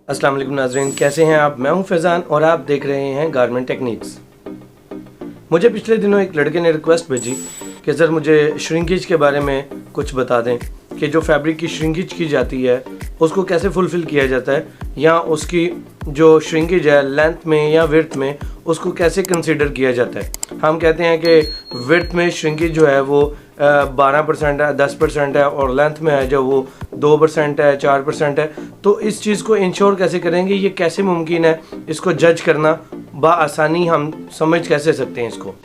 अस्सलाम वालेकुम नाज़रीन, कैसे हैं आप। मैं हूं फैज़ान और आप देख रहे हैं गारमेंट टेक्निक्स। मुझे पिछले दिनों एक लड़के ने रिक्वेस्ट भेजी कि सर मुझे श्रिंकेज के बारे में कुछ बता दें कि जो फैब्रिक की श्रिंकेज की जाती है उसको कैसे फुलफ़िल किया जाता है, या उसकी जो श्रिंकेज है लेंथ में या विड्थ में उसको कैसे कंसीडर किया जाता है। हम कहते हैं कि विड्थ में श्रिंकेज जो है वो 12% है, 10% है, और लेंथ में है जो वो 2% है, 4% है। तो इस चीज़ को इंश्योर कैसे करेंगे, ये कैसे मुमकिन है, इसको जज करना बआसानी हम समझ कैसे सकते हैं इसको।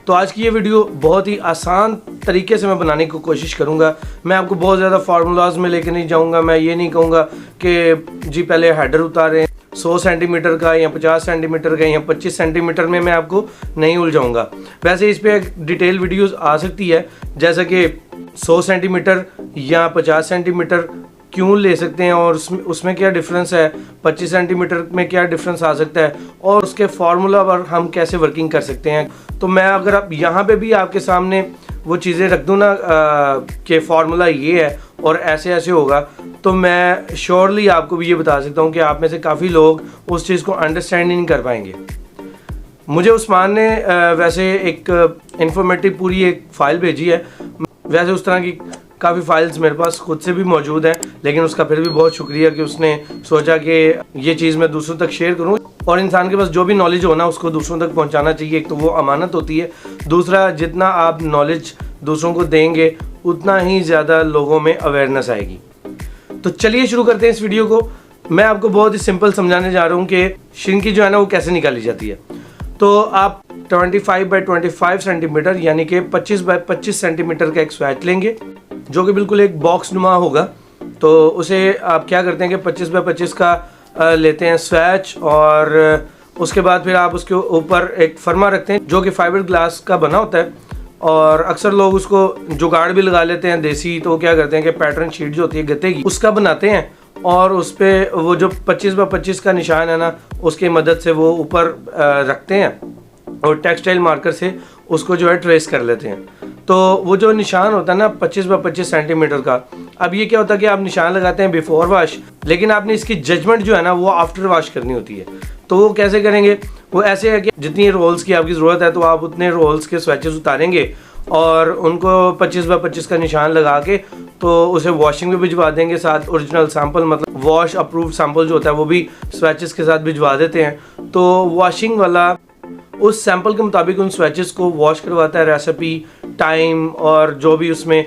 तो आज की ये वीडियो बहुत ही आसान तरीके से मैं बनाने की कोशिश करूँगा। मैं आपको बहुत ज़्यादा फार्मूलाज में लेके नहीं जाऊँगा। मैं ये नहीं कहूँगा कि जी पहले हेडर उतारें 100 सेंटीमीटर का या 50 सेंटीमीटर का या 25 सेंटीमीटर में मैं आपको नहीं उलझाऊँगा। वैसे इस पर एक डिटेल वीडियोस आ सकती है, जैसा कि 100 सेंटीमीटर या 50 सेंटीमीटर क्यों ले सकते हैं और उसमें क्या डिफरेंस है, 25 सेंटीमीटर में क्या डिफरेंस आ सकता है, और उसके फार्मूला पर हम कैसे वर्किंग कर सकते हैं। तो मैं अगर आप यहाँ पे भी आपके सामने वो चीज़ें रख दूँ ना कि फार्मूला ये है और ऐसे ऐसे होगा, तो मैं श्योरली आपको भी ये बता सकता हूँ कि आप में से काफ़ी लोग उस चीज़ को अंडरस्टैंड नहीं कर पाएंगे। मुझे उस्मान ने वैसे एक इंफॉर्मेटिव पूरी एक फ़ाइल भेजी है। वैसे उस तरह की काफ़ी फाइल्स मेरे पास खुद से भी मौजूद हैं, लेकिन उसका फिर भी बहुत शुक्रिया कि उसने सोचा कि ये चीज़ मैं दूसरों तक शेयर करूं। और इंसान के पास जो भी नॉलेज हो ना उसको दूसरों तक पहुंचाना चाहिए। एक तो वो अमानत होती है, दूसरा जितना आप नॉलेज दूसरों को देंगे उतना ही ज़्यादा लोगों में अवेयरनेस आएगी। तो चलिए शुरू करते हैं इस वीडियो को। मैं आपको बहुत ही सिंपल समझाने जा रहा हूँ कि श्रिंकेज जो है ना वो कैसे निकाली जाती है। तो आप 25 बाई 25 सेंटीमीटर यानी कि 25 बाई 25 सेंटीमीटर का एक स्वैच लेंगे जो कि बिल्कुल एक बॉक्स नुमा होगा। तो उसे आप क्या करते हैं कि 25 बाई 25 का लेते हैं स्वैच, और उसके बाद फिर आप उसके ऊपर एक फर्मा रखते हैं जो कि फाइबर ग्लास का बना होता है। और अक्सर लोग उसको जुगाड़ भी लगा लेते हैं देसी। तो क्या करते हैं कि पैटर्न शीट जो होती है गत्ते की उसका बनाते हैं, और उस पर वो जो 25 बाई 25 का निशान है ना उसकी मदद से वो ऊपर रखते हैं और टेक्सटाइल मार्कर से उसको जो है ट्रेस कर लेते हैं। तो वो जो निशान होता है ना 25 बाई 25 सेंटीमीटर का, अब ये क्या होता है कि आप निशान लगाते हैं बिफोर वॉश, लेकिन आपने इसकी जजमेंट जो है ना वो आफ्टर वॉश करनी होती है। तो वो कैसे करेंगे, वो ऐसे है कि जितनी रोल्स की आपकी ज़रूरत है तो आप उतने रोल्स के स्वेचेस उतारेंगे और उनको 25 बाई 25 का निशान लगा के तो उसे वॉशिंग में भिजवा देंगे। साथ ओरिजिनल सैंपल मतलब वॉश अप्रूव्ड सैंपल जो होता है वो भी स्वेचेस के साथ भिजवा देते हैं। तो वॉशिंग वाला उस सैंपल के मुताबिक उन स्वेचेस को वॉश करवाता है। रेसिपी, टाइम और जो भी उसमें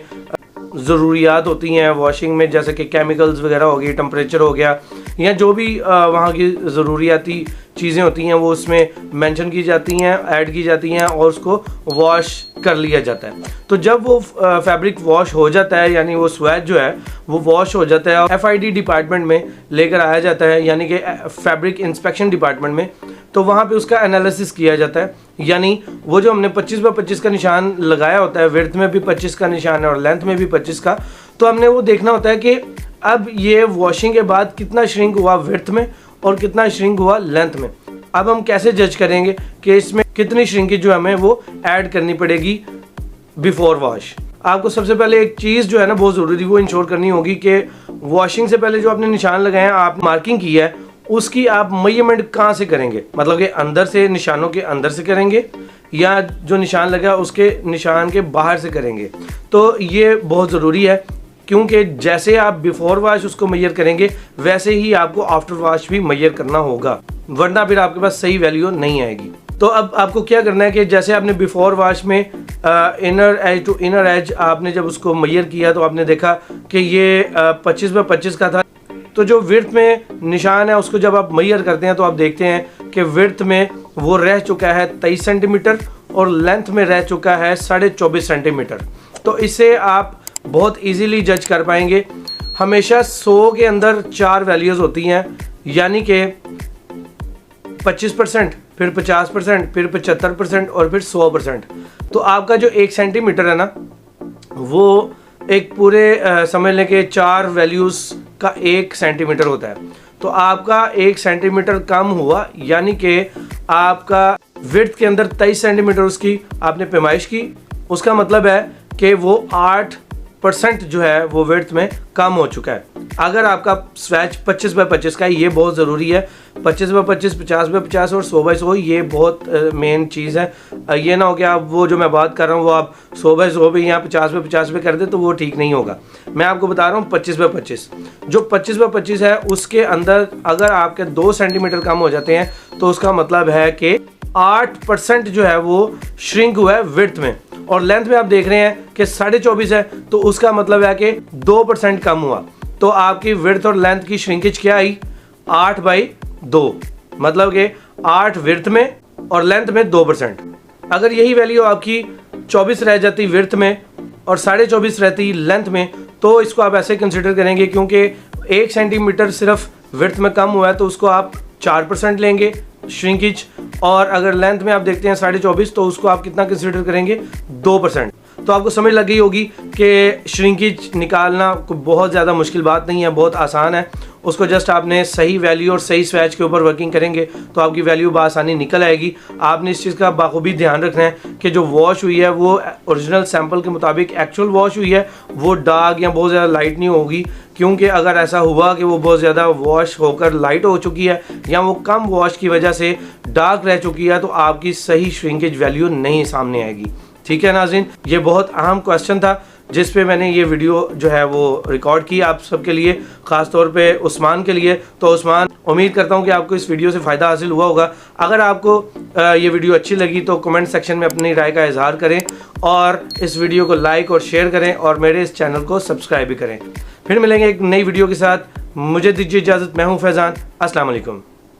ज़रूरियात होती हैं वॉशिंग में, जैसे कि केमिकल्स वगैरह हो गई, टेम्परेचर हो गया, या जो भी वहाँ की ज़रूरियाती चीज़ें होती हैं वो उसमें मेंशन की जाती हैं, ऐड की जाती हैं और उसको वॉश कर लिया जाता है। तो जब वो फैब्रिक वॉश हो जाता है यानी वो स्वेच जो है वो वॉश हो जाता है और FID डिपार्टमेंट में लेकर आया जाता है, यानी कि फैब्रिक इंस्पेक्शन डिपार्टमेंट में। तो वहाँ पे उसका एनालिसिस किया जाता है, यानी वो जो हमने 25 बाई 25 का निशान लगाया होता है, विड्थ में भी 25 का निशान है और लेंथ में भी 25 का, तो हमने वो देखना होता है कि अब ये वॉशिंग के बाद कितना श्रिंक हुआ विड्थ में और कितना श्रिंक हुआ लेंथ में। अब हम कैसे जज करेंगे कि इसमें कितनी श्रिंकेज जो हमें वो ऐड करनी पड़ेगी बिफोर वॉश। आपको सबसे पहले एक चीज़ जो है ना बहुत ज़रूरी वो इंश्योर करनी होगी कि वॉशिंग से पहले जो आपने निशान लगाए हैं, आप मार्किंग की है, उसकी आप मेजरमेंट कहाँ से करेंगे, मतलब कि अंदर से, निशानों के अंदर से करेंगे या जो निशान लगा उसके निशान के बाहर से करेंगे। तो ये बहुत ज़रूरी है क्योंकि जैसे आप बिफोर वॉश उसको मेजर करेंगे वैसे ही आपको आफ्टर वॉश भी मेजर करना होगा, वरना फिर आपके पास सही वैल्यू नहीं आएगी। तो अब आपको क्या करना है कि जैसे आपने बिफोर वॉश में inner edge to inner edge आपने जब उसको मेजर किया तो आपने देखा कि ये 25 बाई 25 का था। तो जो विड्थ में निशान है उसको जब आप मेजर करते हैं तो आप देखते हैं कि विड्थ में वो रह चुका है 23 सेंटीमीटर और लेंथ में रह चुका है 24.5 सेंटीमीटर। तो इससे आप बहुत इजीली जज कर पाएंगे। हमेशा 100 के अंदर 4 वैल्यूज़ होती हैं, यानी कि 25%, फिर 50%, फिर 75% और फिर 100%। तो आपका जो 1 सेंटीमीटर है ना वो एक पूरे समझ लें कि 4 वैल्यूज़ का 1 सेंटीमीटर होता है। तो आपका 1 सेंटीमीटर कम हुआ, यानी कि आपका विड्थ के अंदर 23 सेंटीमीटर उसकी आपने पैमाइश की। उसका मतलब है कि वो 8 8% जो है वो विड्थ में कम हो चुका है। अगर आपका स्वैच 25 बाय 25 का है, ये बहुत ज़रूरी है। 25 बाय 25, 50 बाय 50 और 100 बाय 100 ये बहुत मेन चीज़ है। ये ना हो कि आप वो जो मैं बात कर रहा हूँ वो आप 100 बाय 100 पे या 50 बाय 50 पे कर दे तो वो ठीक नहीं होगा। मैं आपको बता रहा हूँ 25 बाय 25। जो 25 बाय 25 है उसके अंदर अगर आपके 2 सेंटीमीटर कम हो जाते हैं तो उसका मतलब है कि 8% जो है वो श्रिंक हुआ है विड्थ में। और लेंथ में आप देख रहे हैं कि 24.5 है तो उसका मतलब है कि 2% कम हुआ। तो आपकी विड्थ और लेंथ की श्रिंकेज क्या आई? 8/2, मतलब कि 8 विड्थ में और लेंथ में 2%। अगर यही वैल्यू आपकी 24 रह जाती विड्थ में और 24.5 रहती लेंथ में तो इसको आप ऐसे कंसिडर करेंगे, क्योंकि 1 सेंटीमीटर सिर्फ विड्थ में कम हुआ है तो उसको आप 4% लेंगे श्रिंकेज। और अगर लेंथ में आप देखते हैं 24.5 तो उसको आप कितना कंसिडर करेंगे? 2%। तो आपको समझ लग गई होगी कि श्रिंकेज निकालना कोई बहुत ज़्यादा मुश्किल बात नहीं है, बहुत आसान है। उसको जस्ट आपने सही वैल्यू और सही स्वैच के ऊपर वर्किंग करेंगे तो आपकी वैल्यू बआसानी निकल आएगी। आपने इस चीज़ का बाखूबी ध्यान रखना है कि जो वॉश हुई है वो ओरिजिनल सैंपल के मुताबिक एक्चुअल वॉश हुई है, वो डार्क या बहुत ज़्यादा लाइट नहीं होगी। क्योंकि अगर ऐसा हुआ कि वो बहुत ज़्यादा वॉश होकर लाइट हो चुकी है या वो कम वॉश की वजह से डार्क रह चुकी है तो आपकी सही श्रिंकेज वैल्यू नहीं सामने आएगी। ठीक है नाज़रीन, ये बहुत अहम क्वेश्चन था जिस पे मैंने ये वीडियो जो है वो रिकॉर्ड की आप सबके लिए, ख़ास तौर पे उस्मान के लिए। तो उस्मान, उम्मीद करता हूँ कि आपको इस वीडियो से फ़ायदा हासिल हुआ होगा। अगर आपको ये वीडियो अच्छी लगी तो कमेंट सेक्शन में अपनी राय का इजहार करें और इस वीडियो को लाइक और शेयर करें और मेरे इस चैनल को सब्सक्राइब भी करें। फिर मिलेंगे एक नई वीडियो के साथ। मुझे दीजिए इजाज़त। मैं हूँ फैज़ान। अस्सलाम वालेकुम।